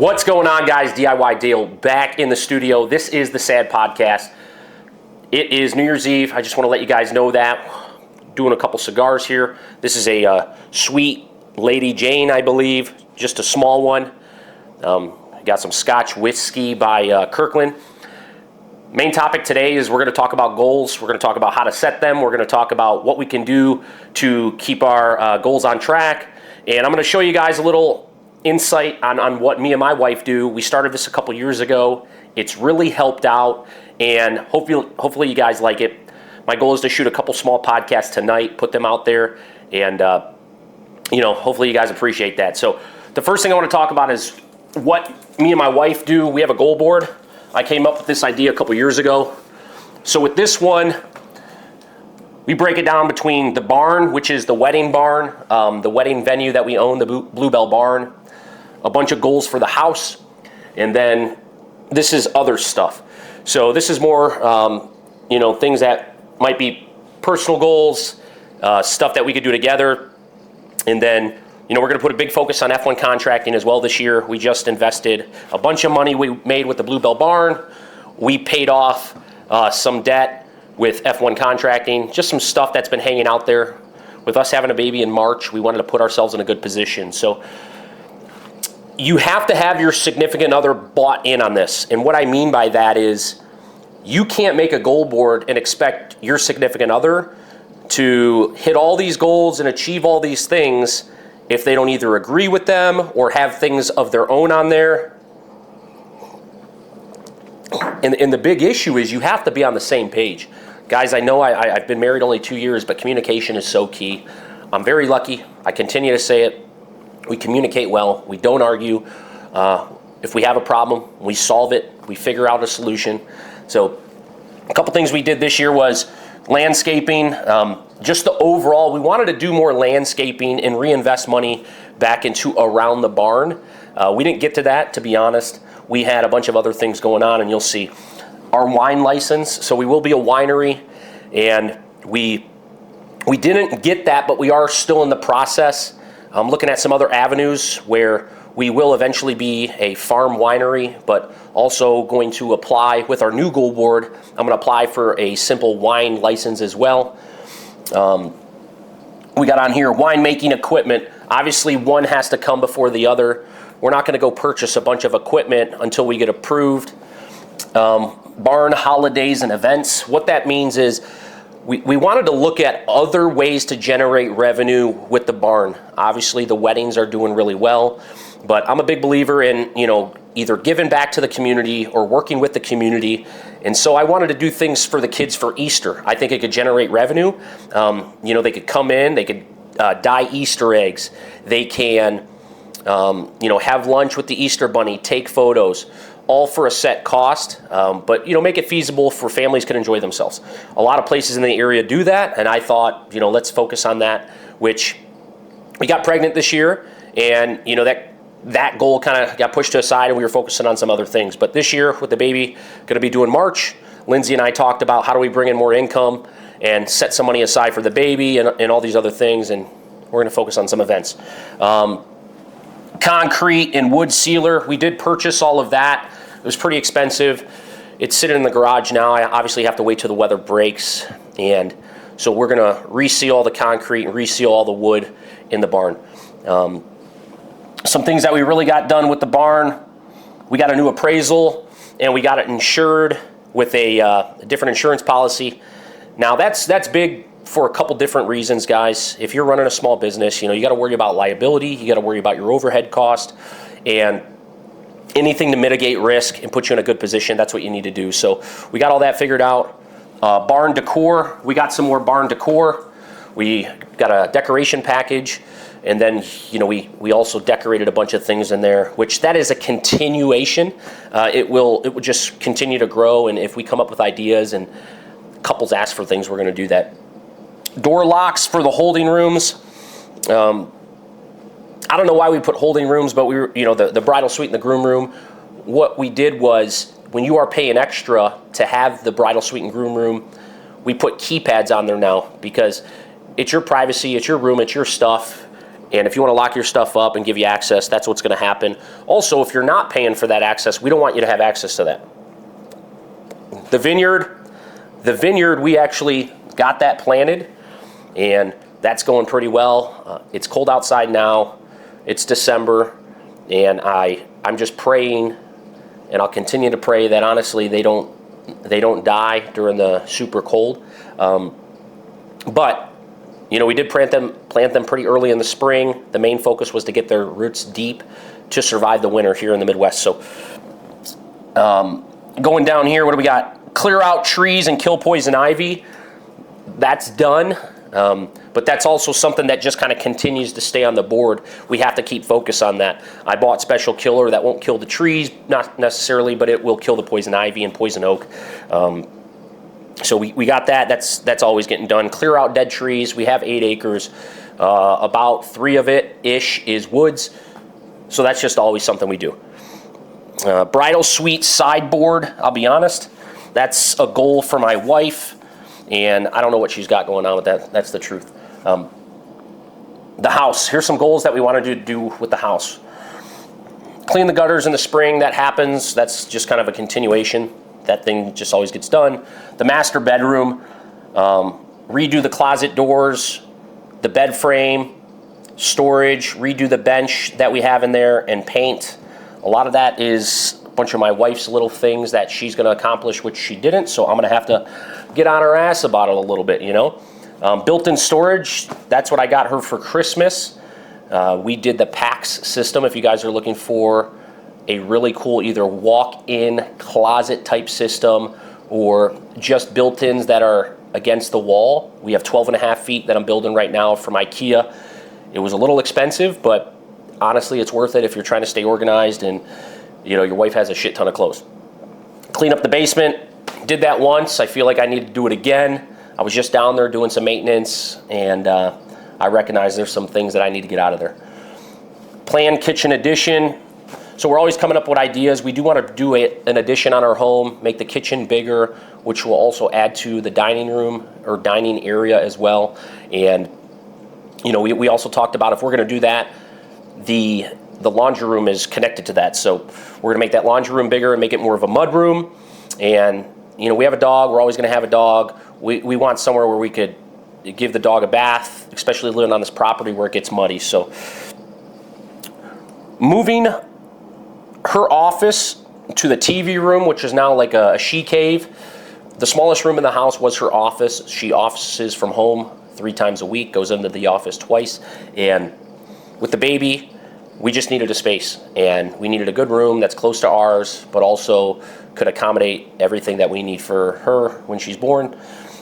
What's going on, guys? DIY Dale back in the studio. This is the Sad Podcast. It is New Year's Eve. I just want to let you guys know that. Doing a couple cigars here. This is a sweet Lady Jane, I believe. Just a small one. Got some Scotch whiskey by Kirkland. Main topic today is we're going to talk about goals. We're going to talk about how to set them. We're going to talk about what we can do to keep our goals on track. And I'm going to show you guys a little insight on what me and my wife do. We started this a couple years ago. It's really helped out, and hopefully you guys like it. My goal is to shoot a couple small podcasts tonight, put them out there, and hopefully you guys appreciate that. So the first thing I want to talk about is what me and my wife do. We have a goal board. I came up with this idea a couple years ago. So with this one, we break it down between the barn, which is the wedding barn, the wedding venue that we own, the Bluebell Barn, a bunch of goals for the house, and then this is other stuff. So this is more, things that might be personal goals, stuff that we could do together, and then, we're going to put a big focus on F1 contracting as well this year. We just invested a bunch of money we made with the Bluebell Barn. We paid off some debt with F1 contracting, just some stuff that's been hanging out there. With us having a baby in March, we wanted to put ourselves in a good position. So you have to have your significant other bought in on this. And what I mean by that is you can't make a goal board and expect your significant other to hit all these goals and achieve all these things if they don't either agree with them or have things of their own on there. And the big issue is you have to be on the same page. Guys, I know I've been married only 2 years, but communication is so key. I'm very lucky. I continue to say it. We communicate well. We don't argue. If we have a problem, we solve it. We figure out a solution. So a couple things we did this year was landscaping. Just the overall, we wanted to do more landscaping and reinvest money back into around the barn. We didn't get to that, to be honest. We had a bunch of other things going on, and you'll see. Our wine license, so we will be a winery, and we didn't get that, but we are still in the process. I'm looking at some other avenues where we will eventually be a farm winery, but also going to apply with our new goal board. I'm going to apply for a simple wine license as well. We got on here winemaking equipment. Obviously, one has to come before the other. We're not going to go purchase a bunch of equipment until we get approved. Barn holidays and events. What that means is we wanted to look at other ways to generate revenue with the barn. Obviously, the weddings are doing really well, but I'm a big believer in, either giving back to the community or working with the community. And so I wanted to do things for the kids for Easter. I think it could generate revenue. They could come in, they could dye Easter eggs. They can, have lunch with the Easter bunny, take photos, all for a set cost, but make it feasible for families can enjoy themselves. A lot of places in the area do that, and I thought, let's focus on that, which we got pregnant this year, and that goal kind of got pushed to a side, and we were focusing on some other things. But this year, with the baby going to be due in March, Lindsay and I talked about how do we bring in more income and set some money aside for the baby and all these other things, and we're going to focus on some events. Concrete and wood sealer, we did purchase all of that. It was pretty expensive. It's sitting in the garage now. I obviously have to wait till the weather breaks, and so we're going to reseal all the concrete and reseal all the wood in the barn. Some things that we really got done with the barn, we got a new appraisal, and we got it insured with a different insurance policy. Now that's big for a couple different reasons, guys. If you're running a small business, you got to worry about liability, you got to worry about your overhead cost, and anything to mitigate risk and put you in a good position, that's what you need to do. So we got all that figured out. Barn decor, we got some more barn decor. We got a decoration package, and then we also decorated a bunch of things in there, which that is a continuation. It will just continue to grow, and if we come up with ideas and couples ask for things, we're going to do that. Door locks for the holding rooms. I don't know why we put holding rooms, but we were, the bridal suite and the groom room. What we did was when you are paying extra to have the bridal suite and groom room, we put keypads on there now because it's your privacy, it's your room, it's your stuff. And if you want to lock your stuff up and give you access, that's what's going to happen. Also, if you're not paying for that access, we don't want you to have access to that. The vineyard, we actually got that planted, and that's going pretty well. It's cold outside now. It's December, and I'm just praying, and I'll continue to pray that honestly they don't die during the super cold. But we did plant them pretty early in the spring. The main focus was to get their roots deep to survive the winter here in the Midwest. So going down here, what do we got? Clear out trees and kill poison ivy. That's done. But that's also something that just kind of continues to stay on the board. We have to keep focus on that. I bought Special Killer that won't kill the trees, not necessarily, but it will kill the poison ivy and poison oak. So we got that. That's always getting done. Clear out dead trees. We have 8 acres. About 3 of it-ish is woods. So that's just always something we do. Bridal suite sideboard, I'll be honest. That's a goal for my wife, and I don't know what she's got going on with that. That's the truth. The house. Here's some goals that we want to do with the house. Clean the gutters in the spring. That happens. That's just kind of a continuation. That thing just always gets done. The master bedroom. Redo the closet doors, the bed frame, storage, redo the bench that we have in there, and paint. A lot of that is a bunch of my wife's little things that she's going to accomplish, which she didn't, so I'm going to have to get on her ass about it a little bit, Built-in storage, that's what I got her for Christmas. We did the PAX system. If you guys are looking for a really cool either walk-in closet type system or just built-ins that are against the wall, we have 12.5 feet that I'm building right now from IKEA. It was a little expensive, but honestly, it's worth it if you're trying to stay organized and your wife has a shit ton of clothes. Clean up the basement. Did that once. I feel like I need to do it again. I was just down there doing some maintenance, and I recognize there's some things that I need to get out of there. Planned kitchen addition. So we're always coming up with ideas. We do want to do an addition on our home, make the kitchen bigger, which will also add to the dining room or dining area as well. And we also talked about if we're going to do that, the laundry room is connected to that. So we're going to make that laundry room bigger and make it more of a mud room. And we have a dog. We're always going to have a dog. We want somewhere where we could give the dog a bath, especially living on this property where it gets muddy. So moving her office to the TV room, which is now like a she cave. The smallest room in the house was her office. She offices from home 3 times a week, goes into the office twice. And with the baby, we just needed a space. And we needed a good room that's close to ours, but also could accommodate everything that we need for her when she's born.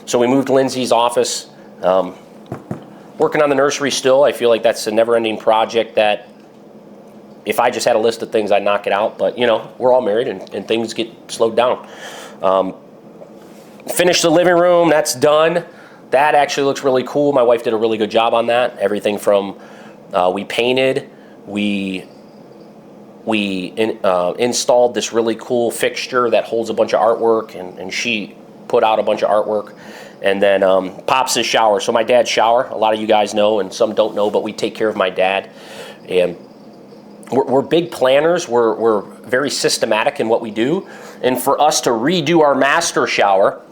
So we moved Lindsay's office. Working on the nursery still. I feel like that's a never-ending project that if I just had a list of things, I'd knock it out. But, we're all married and things get slowed down. Finished the living room. That's done. That actually looks really cool. My wife did a really good job on that. Everything from we painted, we installed this really cool fixture that holds a bunch of artwork, and she put out a bunch of artwork. And then Pops' shower. So my dad's shower, a lot of you guys know, and some don't know, but we take care of my dad. And we're big planners. We're very systematic in what we do. And for us to redo our master shower,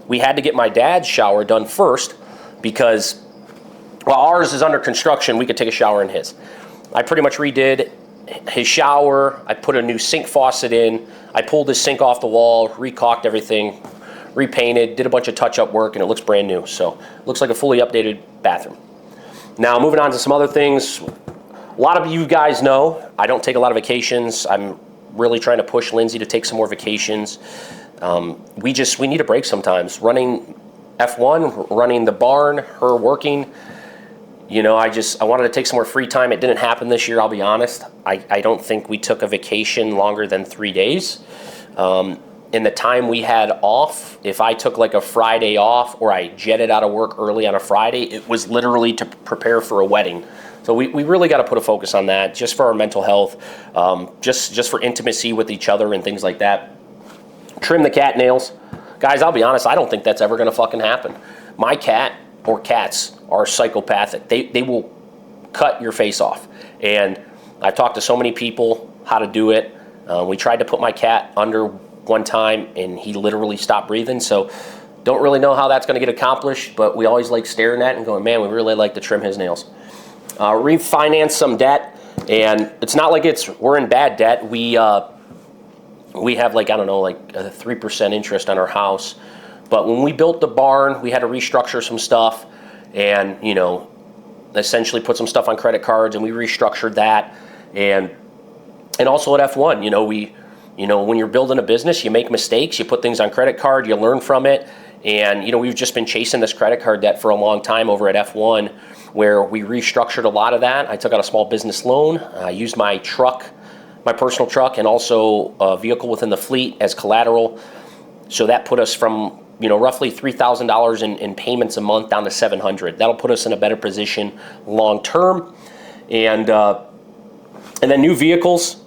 we had to get my dad's shower done first because while ours is under construction, we could take a shower in his. I pretty much redid his shower. I put a new sink faucet in. I pulled his sink off the wall, recaulked everything, repainted, did a bunch of touch-up work, and it looks brand new. So it looks like a fully updated bathroom. Now moving on to some other things. A lot of you guys know I don't take a lot of vacations. I'm really trying to push Lindsay to take some more vacations. We need a break sometimes. Running F1, running the barn, her working. I wanted to take some more free time. It didn't happen this year, I'll be honest. I don't think we took a vacation longer than 3 days. In the time we had off, if I took like a Friday off or I jetted out of work early on a Friday, it was literally to prepare for a wedding. So we really got to put a focus on that just for our mental health, just for intimacy with each other and things like that. Trim the cat nails. Guys, I'll be honest, I don't think that's ever going to fucking happen. My cat or cats are psychopathic. They will cut your face off. And I've talked to so many people how to do it. We tried to put my cat under one time, and he literally stopped breathing. So don't really know how that's going to get accomplished, but we always like staring at it and going, man, we really like to trim his nails. Refinance some debt, and it's not like we're in bad debt. We have like, I don't know, like a 3% interest on our house. But when we built the barn, we had to restructure some stuff and, essentially put some stuff on credit cards, and we restructured that. And also at F1, when you're building a business, you make mistakes, you put things on credit card, you learn from it. And, we've just been chasing this credit card debt for a long time over at F1, where we restructured a lot of that. I took out a small business loan. I used my truck, my personal truck, and also a vehicle within the fleet as collateral. So that put us from, roughly $3,000 in payments a month down to $700. That'll put us in a better position long term. And then new vehicles.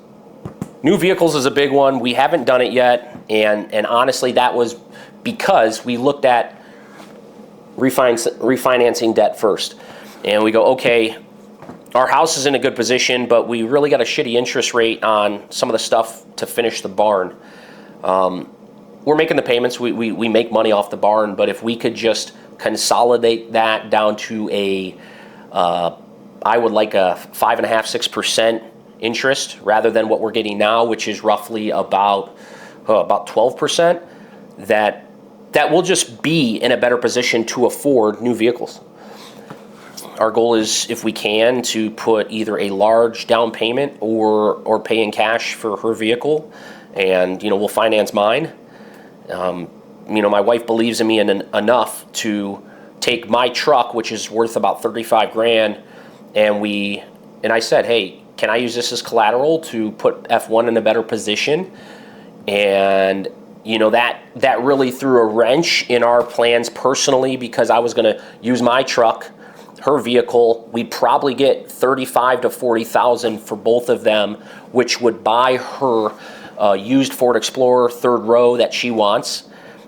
New vehicles is a big one. We haven't done it yet. And honestly, that was because we looked at refinancing debt first. And we go, okay, our house is in a good position, but we really got a shitty interest rate on some of the stuff to finish the barn. We're making the payments. We make money off the barn, but if we could just consolidate that down to I would like a 5.5%, 6% interest rather than what we're getting now, which is roughly about 12%, that will just be in a better position to afford new vehicles. Our goal is, if we can, to put either a large down payment or pay in cash for her vehicle, and we'll finance mine. My wife believes in me enough to take my truck, which is worth about $35,000, and I said, hey, can I use this as collateral to put F1 in a better position? And that really threw a wrench in our plans personally, because I was going to use my truck, her vehicle. We'd probably get $35,000 to $40,000 for both of them, which would buy her used Ford Explorer third row that she wants,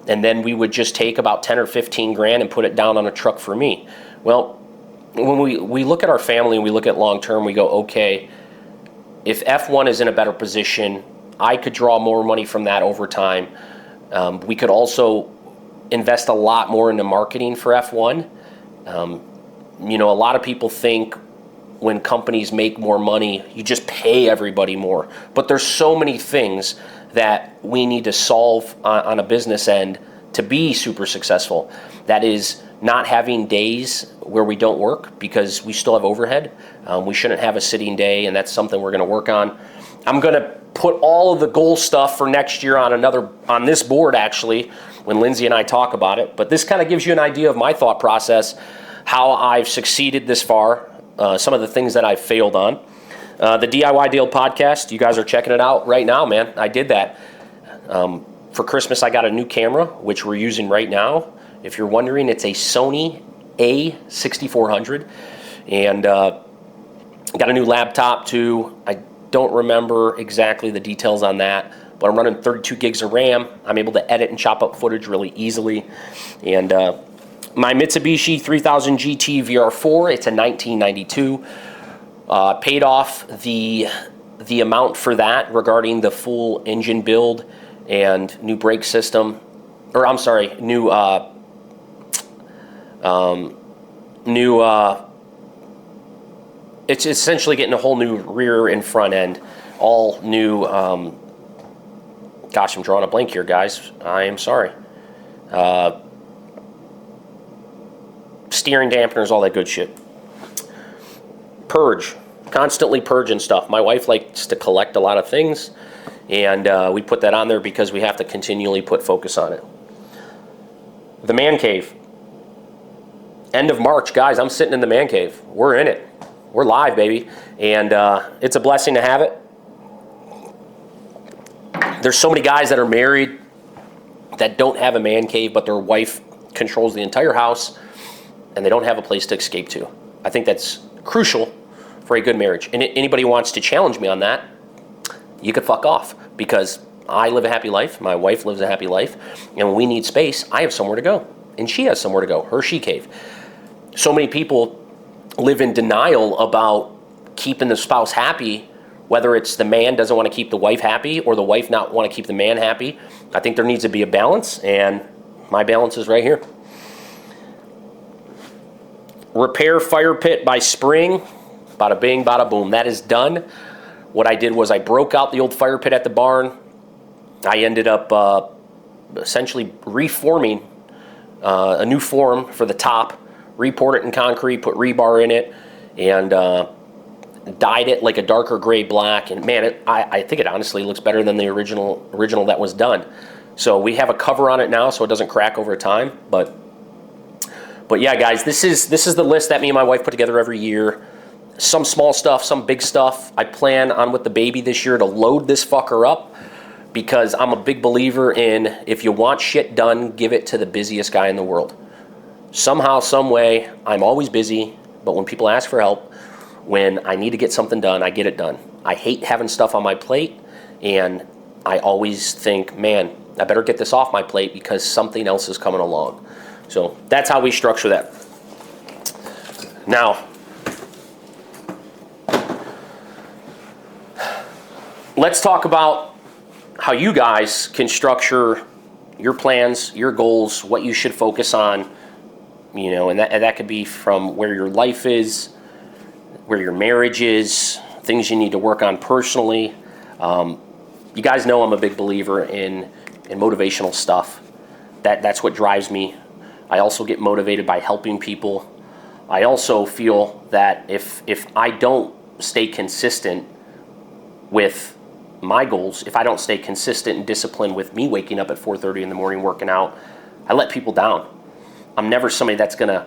and then we would just take about $10,000 or $15,000 and put it down on a truck for me. Well, when we look at our family and we look at long term, we go, okay, if F1 is in a better position, I could draw more money from that over time. We could also invest a lot more into marketing for F1. A lot of people think when companies make more money, you just pay everybody more. But there's so many things that we need to solve on a business end to be super successful. That is not having days where we don't work because we still have overhead. We shouldn't have a sitting day, and that's something we're going to work on. I'm going to put all of the goal stuff for next year on this board, actually, when Lindsay and I talk about it. But this kind of gives you an idea of my thought process, how I've succeeded this far, some of the things that I've failed on. The DIY Deal podcast, you guys are checking it out right now, man. I did that. For Christmas, I got a new camera, which we're using right now. If you're wondering, it's a Sony A6400. And got a new laptop, too. I don't remember exactly the details on that, but I'm running 32 gigs of RAM. I'm able to edit and chop up footage really easily. And my Mitsubishi 3000 GT VR4, it's a 1992. Paid off the amount for that regarding the full engine build and new brake system, or I'm sorry, it's essentially getting a whole new rear and front end, all new. Gosh, I'm drawing a blank here, guys. I am sorry. Steering dampeners, all that good shit. Purge, constantly purging stuff. My wife likes to collect a lot of things, and we put that on there because we have to continually put focus on it. The man cave. End of March, guys, I'm sitting in the man cave. We're in it. We're live, baby. And it's a blessing to have it. There's so many guys that are married that don't have a man cave, but their wife controls the entire house, and they don't have a place to escape to. I think that's crucial for a good marriage. And anybody who wants to challenge me on that, you could fuck off, because I live a happy life, my wife lives a happy life, and when we need space, I have somewhere to go. And she has somewhere to go, her she cave. So many people live in denial about keeping the spouse happy, whether it's the man doesn't want to keep the wife happy or the wife not want to keep the man happy. I think there needs to be a balance, and my balance is right here. Repair fire pit by spring. Bada bing, bada boom. That is done. What I did was I broke out the old fire pit at the barn. I ended up essentially reforming a new form for the top, re-poured it in concrete, put rebar in it, and dyed it like a darker gray black. And man, I think it honestly looks better than the original that was done. So we have a cover on it now so it doesn't crack over time. But yeah, guys, this is the list that me and my wife put together every year. Some small stuff, some big stuff. I plan on with the baby this year to load this fucker up, because I'm a big believer in, if you want shit done, give it to the busiest guy in the world. Somehow, some way, I'm always busy, but when people ask for help, when I need to get something done, I get it done. I hate having stuff on my plate, and I always think, man, I better get this off my plate because something else is coming along. So that's how we structure that. Now, let's talk about how you guys can structure your plans, your goals, what you should focus on, and that could be from where your life is, where your marriage is, things you need to work on personally. You guys know I'm a big believer in motivational stuff. That's what drives me. I also get motivated by helping people. I also feel that if I don't stay consistent with my goals, if I don't stay consistent and disciplined with me waking up at 4:30 in the morning working out, I let people down. I'm never somebody that's going to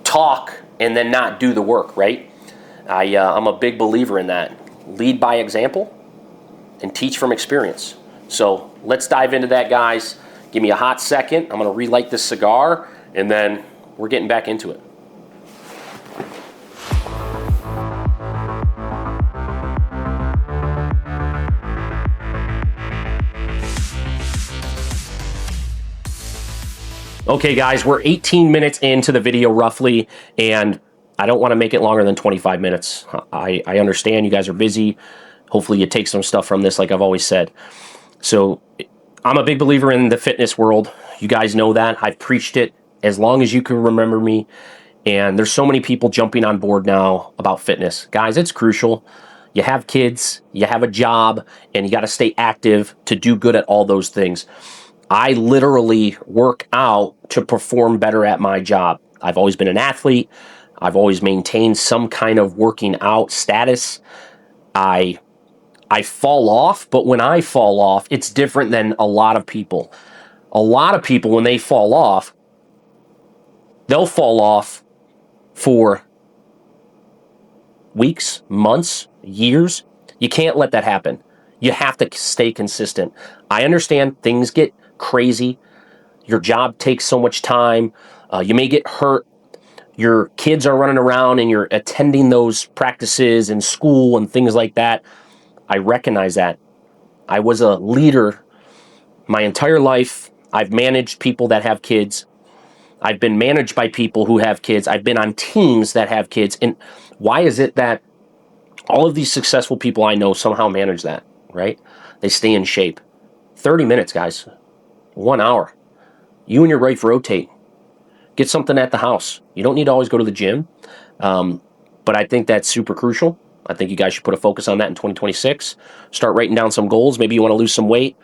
talk and then not do the work, right? I'm a big believer in that. Lead by example and teach from experience. So let's dive into that, guys. Give me a hot second. I'm going to relight this cigar, and then we're getting back into it. Okay, guys, we're 18 minutes into the video roughly, and I don't want to make it longer than 25 minutes. I understand you guys are busy. Hopefully you take some stuff from this, like I've always said. So I'm a big believer in the fitness world. You guys know that. I've preached it as long as you can remember me, and there's so many people jumping on board now about fitness. Guys, it's crucial. You have kids, you have a job, and you got to stay active to do good at all those things. I literally work out to perform better at my job. I've always been an athlete. I've always maintained some kind of working out status. I fall off, but when I fall off, it's different than a lot of people. A lot of people, when they fall off, they'll fall off for weeks, months, years. You can't let that happen. You have to stay consistent. I understand things get crazy. Your job takes so much time. You may get hurt. Your kids are running around and you're attending those practices in school and things like that. I recognize that. I was a leader my entire life. I've managed people that have kids. I've been managed by people who have kids. I've been on teams that have kids. And why is it that all of these successful people I know somehow manage that, right? They stay in shape. 30 minutes, guys. 1 hour. You and your wife rotate. Get something at the house. You don't need to always go to the gym. But I think that's super crucial. I think you guys should put a focus on that in 2026. Start writing down some goals. Maybe you want to lose some weight.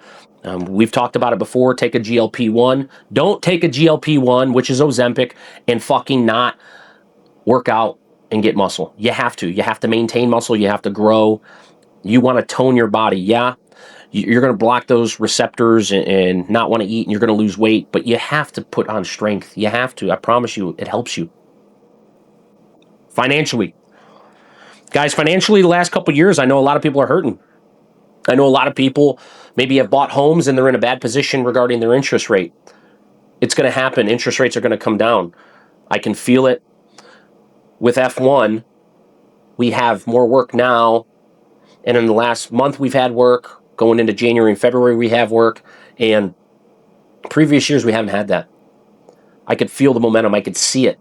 We've talked about it before. Take a GLP-1. Don't take a GLP-1, which is Ozempic, and fucking not work out and get muscle. You have to. You have to maintain muscle. You have to grow. You want to tone your body. Yeah, you're going to block those receptors and not want to eat, and you're going to lose weight, but you have to put on strength. You have to. I promise you, it helps you. Financially. Guys, financially, the last couple of years, I know a lot of people are hurting. I know a lot of people maybe have bought homes and they're in a bad position regarding their interest rate. It's going to happen. Interest rates are going to come down. I can feel it. With F1, we have more work now. And in the last month, we've had work. Going into January and February, we have work. And previous years, we haven't had that. I could feel the momentum. I could see it.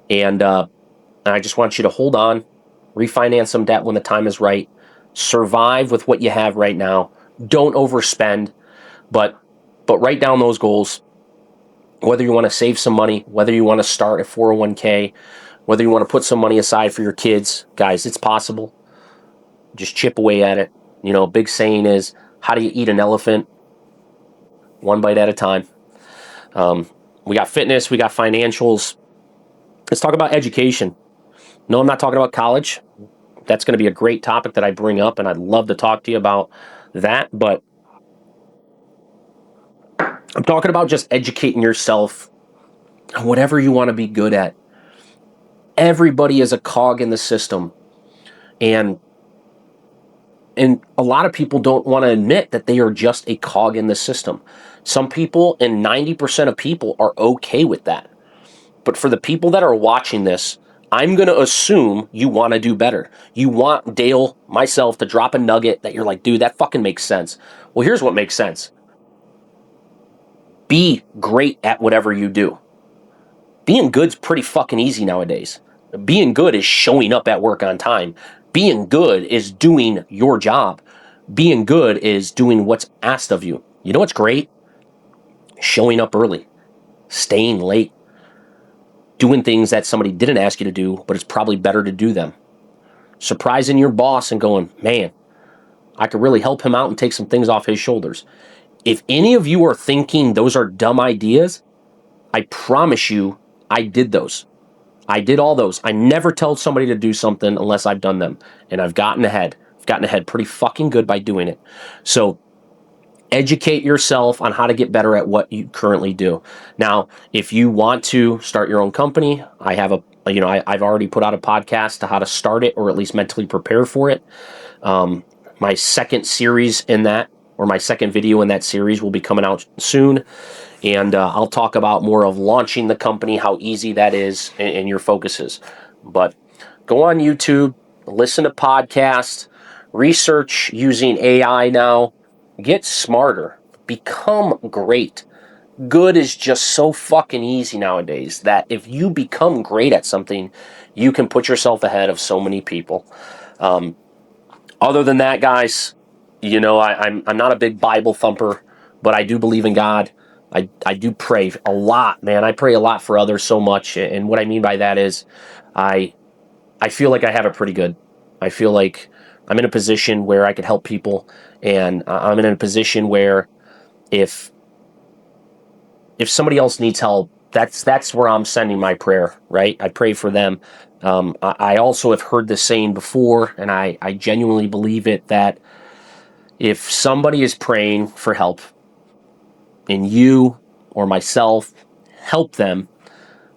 And I just want you to hold on, refinance some debt when the time is right, survive with what you have right now. Don't overspend, but write down those goals. Whether you want to save some money, whether you want to start a 401k, whether you want to put some money aside for your kids, guys, it's possible. Just chip away at it. You know, a big saying is, how do you eat an elephant? One bite at a time. We got fitness, we got financials. Let's talk about education. No, I'm not talking about college. That's going to be a great topic that I bring up, and I'd love to talk to you about that. But I'm talking about just educating yourself on whatever you want to be good at. Everybody is a cog in the system. And a lot of people don't want to admit that they are just a cog in the system. Some people, and 90% of people, are okay with that. But for the people that are watching this, I'm going to assume you want to do better. You want Dale, myself, to drop a nugget that you're like, dude, that fucking makes sense. Well, here's what makes sense. Be great at whatever you do. Being good's pretty fucking easy nowadays. Being good is showing up at work on time. Being good is doing your job. Being good is doing what's asked of you. You know what's great? Showing up early, staying late, doing things that somebody didn't ask you to do, but it's probably better to do them. Surprising your boss and going, man, I could really help him out and take some things off his shoulders. If any of you are thinking those are dumb ideas, I promise you, I did those. I did all those. I never tell somebody to do something unless I've done them. And I've gotten ahead. I've gotten ahead pretty fucking good by doing it. So educate yourself on how to get better at what you currently do. Now, if you want to start your own company, I have I've already put out a podcast to how to start it, or at least mentally prepare for it. My second series in that, or my second video in that series, will be coming out soon. And I'll talk about more of launching the company, how easy that is, and your focuses. But go on YouTube, listen to podcasts, research using AI now. Get smarter. Become great. Good is just so fucking easy nowadays that if you become great at something, you can put yourself ahead of so many people. Other than that, guys, you know, I'm not a big Bible thumper, but I do believe in God. I do pray a lot, man. I pray a lot for others so much. And what I mean by that is I feel like I have it pretty good. I feel like I'm in a position where I could help people, and I'm in a position where if somebody else needs help, that's where I'm sending my prayer, right? I pray for them. I also have heard this saying before, and I genuinely believe it, that if somebody is praying for help and you or myself help them,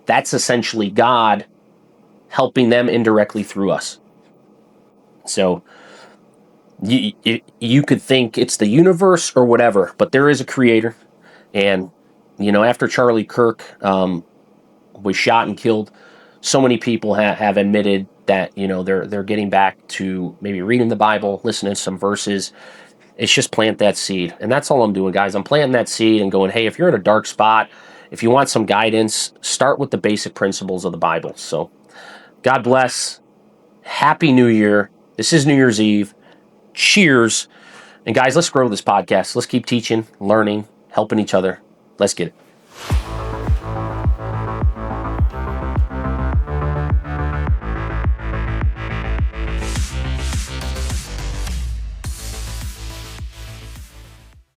that's essentially God helping them indirectly through us. So you could think it's the universe or whatever, but there is a creator. And, you know, after Charlie Kirk was shot and killed, so many people have admitted that, you know, they're getting back to maybe reading the Bible, listening to some verses. It's just plant that seed. And that's all I'm doing, guys. I'm planting that seed and going, hey, if you're in a dark spot, if you want some guidance, start with the basic principles of the Bible. So God bless. Happy New Year. This is New Year's Eve. Cheers. And guys, let's grow this podcast. Let's keep teaching, learning, helping each other. Let's get it.